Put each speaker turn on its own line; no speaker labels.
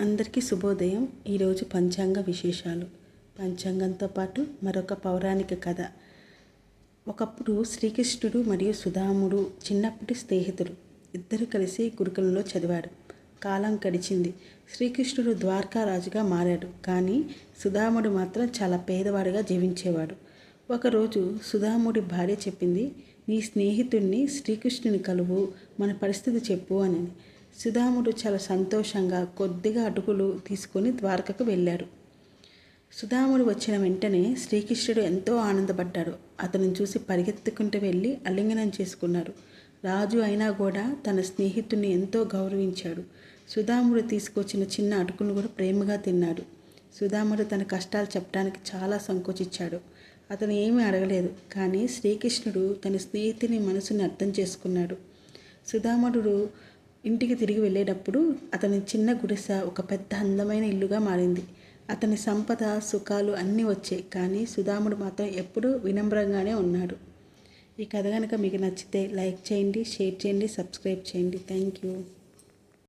అందరికీ శుభోదయం. ఈరోజు పంచాంగ విశేషాలు. పంచాంగంతో పాటు మరొక పౌరాణిక కథ. ఒకప్పుడు శ్రీకృష్ణుడు మరియు సుధాముడు చిన్నప్పటి స్నేహితులు. ఇద్దరు కలిసి గురుకులంలో చదివారు. కాలం గడిచింది. శ్రీకృష్ణుడు ద్వారకా రాజుగా మారాడు. కానీ సుధాముడు మాత్రం చాలా పేదవాడిగా జీవించేవాడు. ఒకరోజు సుధాముడి భార్య చెప్పింది, నీ స్నేహితుడిని శ్రీకృష్ణుని కలువు, మన పరిస్థితి చెప్పు అని. సుధాముడు చాలా సంతోషంగా కొద్దిగా అటుకులు తీసుకొని ద్వారకకు వెళ్ళాడు. సుధాముడు వచ్చిన వెంటనే శ్రీకృష్ణుడు ఎంతో ఆనందపడ్డాడు. అతను చూసి పరిగెత్తుకుంటూ వెళ్ళి ఆలింగనం చేసుకున్నాడు. రాజు అయినా కూడా తన స్నేహితుడిని ఎంతో గౌరవించాడు. సుధాముడు తీసుకొచ్చిన చిన్న అటుకును కూడా ప్రేమగా తిన్నాడు. సుధాముడు తన కష్టాలు చెప్పడానికి చాలా సంకోచించాడు. అతను ఏమీ అడగలేదు. కానీ శ్రీకృష్ణుడు తన స్నేహితుని మనసుని అర్థం చేసుకున్నాడు. సుధాముడు ఇంటికి తిరిగి వెళ్ళేటప్పుడు అతని చిన్న గుడిసె ఒక పెద్ద అందమైన ఇల్లుగా మారింది. అతని సంపద సుఖాలు అన్నీ వచ్చాయి. కానీ సుధాముడు మాత్రం ఎప్పుడూ వినమ్రంగానే ఉన్నాడు. ఈ కథ కనుక మీకు నచ్చితే లైక్ చేయండి, షేర్ చేయండి, సబ్స్క్రైబ్ చేయండి. Thank you.